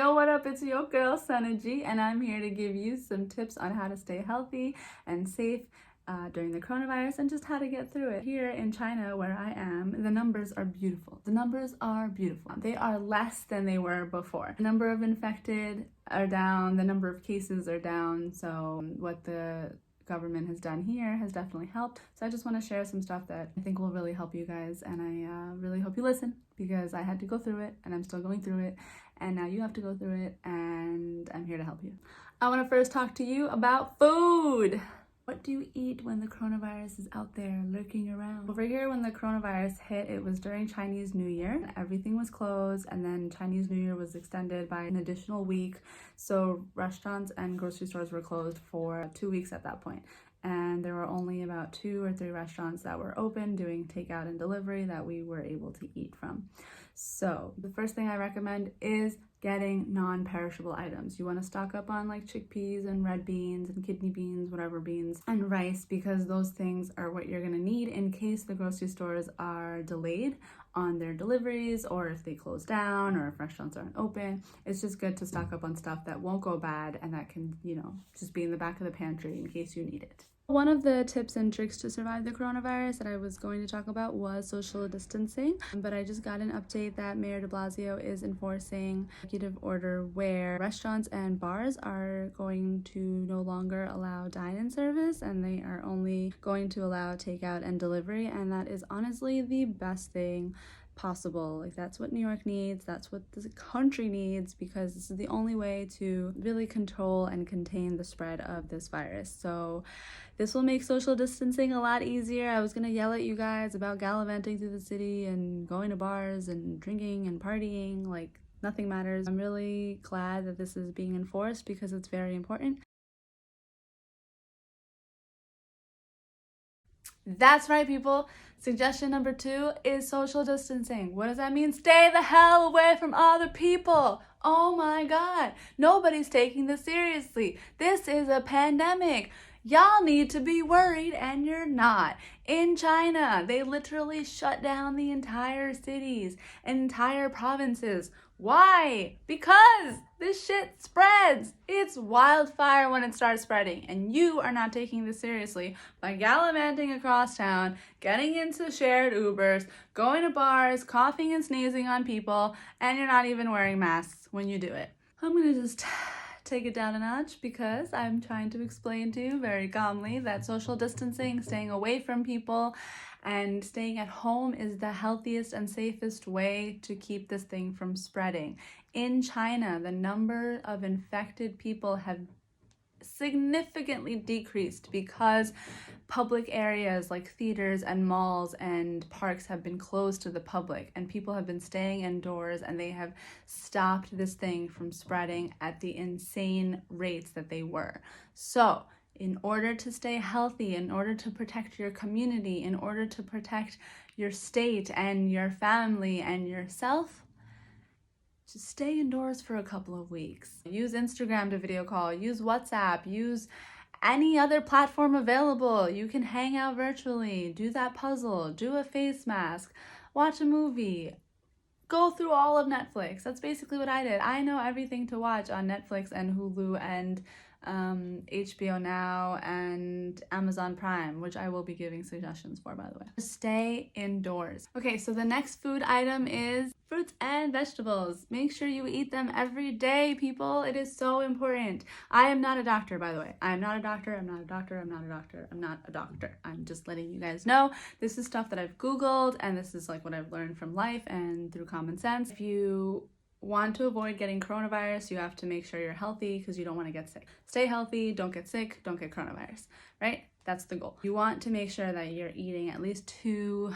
Yo, what up? It's your girl, Sanaji, and I'm here to give you some tips on how to stay healthy and safe during the coronavirus and just how to get through it. Here in China, where I am, the numbers are beautiful. The numbers are beautiful. They are less than they were before. The number of infected are down, the number of cases are down, so what the government has done here has definitely helped. So I just want to share some stuff that I think will really help you guys, and I really hope you listen, because I had to go through it and I'm still going through it, and now you have to go through it, and I'm here to help you. I want to first talk to you about food. What do you eat when the coronavirus is out there lurking around? Over here, when the coronavirus hit, it was during Chinese New Year. Everything was closed, and then Chinese New Year was extended by an additional week. So restaurants and grocery stores were closed for 2 weeks at that point. And there were only about 2 or 3 restaurants that were open doing takeout and delivery that we were able to eat from. So the first thing I recommend is getting non-perishable items. You want to stock up on like chickpeas and red beans and kidney beans, whatever beans, and rice, because those things are what you're going to need in case the grocery stores are delayed on their deliveries, or if they close down, or if restaurants aren't open. It's just good to stock up on stuff that won't go bad and that can, just be in the back of the pantry in case you need it. One of the tips and tricks to survive the coronavirus that I was going to talk about was social distancing, but I just got an update that Mayor de Blasio is enforcing executive order where restaurants and bars are going to no longer allow dine-in service, and they are only going to allow takeout and delivery, and that is honestly the best thing possible. Like, that's what New York needs, that's what the country needs, because this is the only way to really control and contain the spread of this virus. So this will make social distancing a lot easier. I was gonna yell at you guys about gallivanting through the city and going to bars and drinking and partying like nothing matters. I'm really glad that this is being enforced because it's very important. That's right, people. Suggestion number 2 is social distancing. What does that mean? Stay the hell away from other people. Oh my God. Nobody's taking this seriously. This is a pandemic. Y'all need to be worried, and you're not. In China, they literally shut down the entire cities, entire provinces. Why? Because this shit spreads. It's wildfire when it starts spreading, and you are not taking this seriously by gallivanting across town, getting into shared Ubers, going to bars, coughing and sneezing on people, and you're not even wearing masks when you do it. I'm gonna just take it down a notch because I'm trying to explain to you very calmly that social distancing, staying away from people, and staying at home is the healthiest and safest way to keep this thing from spreading. In China, the number of infected people have significantly decreased because public areas like theaters and malls and parks have been closed to the public, and people have been staying indoors, and they have stopped this thing from spreading at the insane rates that they were. So in order to stay healthy, in order to protect your community, in order to protect your state and your family and yourself, just stay indoors for a couple of weeks. Use Instagram to video call, use WhatsApp, use any other platform available. You can hang out virtually, do that puzzle, do a face mask, watch a movie, go through all of Netflix. That's basically what I did. I know everything to watch on Netflix and Hulu and HBO Now and Amazon Prime, which I will be giving suggestions for, by the way. Stay indoors. Okay, so the next food item is fruits and vegetables. Make sure you eat them every day, people. It is so important. I am not a doctor, by the way. I am not a doctor. I'm not a doctor. I'm not a doctor. I'm not a doctor. I'm just letting you guys know. This is stuff that I've Googled, and this is like what I've learned from life and through common sense. If you want to avoid getting coronavirus, you have to make sure you're healthy because you don't want to get sick. Stay healthy, don't get sick, don't get coronavirus, right? That's the goal. You want to make sure that you're eating at least 2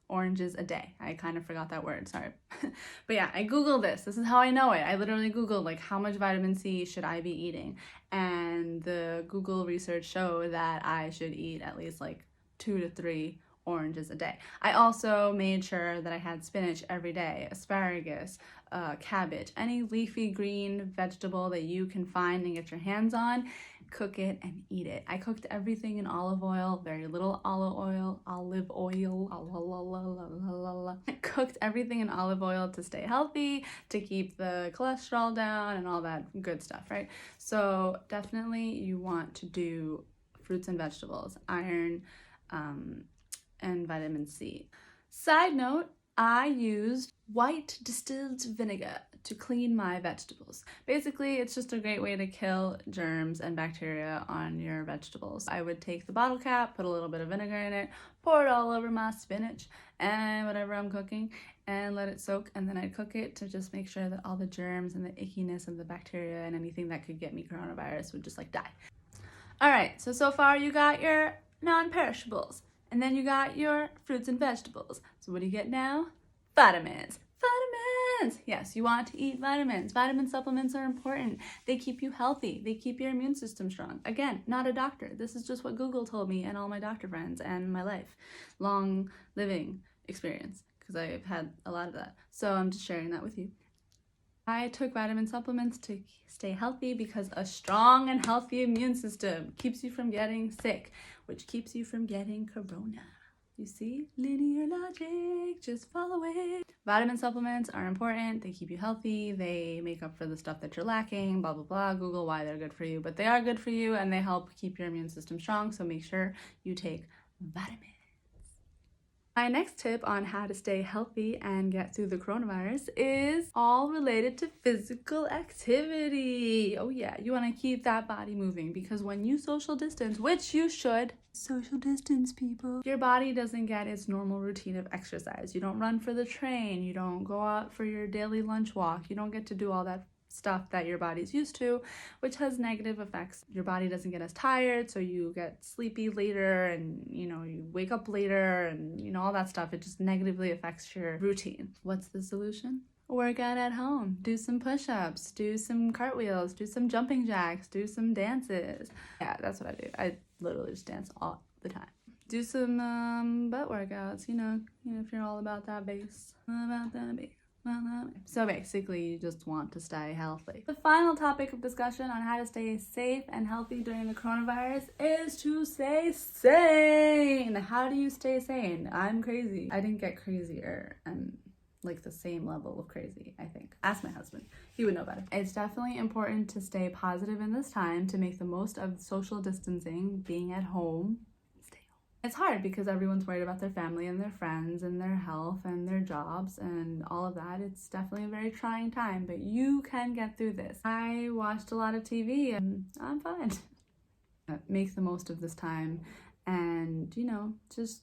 oranges a day. I kind of forgot that word, sorry. But yeah, I Googled this. This is how I know it. I literally Googled like how much vitamin C should I be eating? And the Google research showed that I should eat at least like 2 to 3 oranges a day. I also made sure that I had spinach every day, asparagus, cabbage, any leafy green vegetable that you can find and get your hands on. Cook it and eat it. I cooked everything in olive oil, very little olive oil. I cooked everything in olive oil to stay healthy, to keep the cholesterol down and all that good stuff, right? So definitely you want to do fruits and vegetables, iron, and vitamin C. Side note, I used white distilled vinegar to clean my vegetables. Basically, it's just a great way to kill germs and bacteria on your vegetables. I would take the bottle cap, put a little bit of vinegar in it, pour it all over my spinach and whatever I'm cooking, and let it soak, and then I'd cook it to just make sure that all the germs and the ickiness and the bacteria and anything that could get me coronavirus would just like die. All right, so far you got your non-perishables. And then you got your fruits and vegetables. So what do you get now? Vitamins. Vitamins! Yes, you want to eat vitamins. Vitamin supplements are important. They keep you healthy. They keep your immune system strong. Again, not a doctor. This is just what Google told me and all my doctor friends and my life. Long living experience, because I've had a lot of that. So I'm just sharing that with you. I took vitamin supplements to stay healthy because a strong and healthy immune system keeps you from getting sick, which keeps you from getting corona. You see? Linear logic, just follow it. Vitamin supplements are important. They keep you healthy. They make up for the stuff that you're lacking, blah, blah, blah. Google why they're good for you, but they are good for you and they help keep your immune system strong. So make sure you take vitamins. My next tip on how to stay healthy and get through the coronavirus is all related to physical activity. Oh yeah, you want to keep that body moving because when you social distance, which you should, social distance people, your body doesn't get its normal routine of exercise. You don't run for the train, you don't go out for your daily lunch walk, you don't get to do all that stuff that your body's used to, which has negative effects. Your body doesn't get as tired, so you get sleepy later and you wake up later and all that stuff. It just negatively affects your routine. What's the solution? Work out at home. Do some push-ups, do some cartwheels, do some jumping jacks, do some dances. Yeah, that's what I do. I literally just dance all the time. Do some butt workouts, if you're all about that bass. So basically, you just want to stay healthy. The final topic of discussion on how to stay safe and healthy during the coronavirus is to stay sane. How do you stay sane? I'm crazy. I didn't get crazier and like the same level of crazy, I think. Ask my husband. He would know better. It's definitely important to stay positive in this time, to make the most of social distancing, being at home. It's hard because everyone's worried about their family and their friends and their health and their jobs and all of that. It's definitely a very trying time, but you can get through this. I watched a lot of TV and I'm fine. Make the most of this time and, just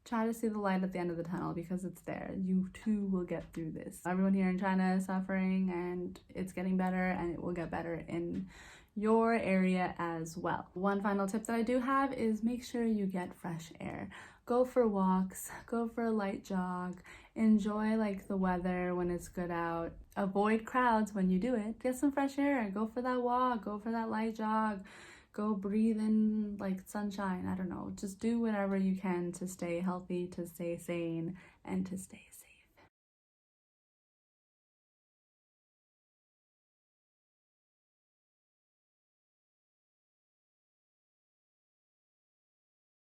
try to see the light at the end of the tunnel because it's there. You too will get through this. Everyone here in China is suffering and it's getting better and it will get better in your area as well. One final tip that I do have is make sure you get fresh air. Go for walks, go for a light jog, enjoy the weather when it's good out. Avoid crowds when you do it. Get some fresh air, go for that walk, go for that light jog, go breathe in sunshine. I don't know, just do whatever you can to stay healthy, to stay sane, and to stay safe.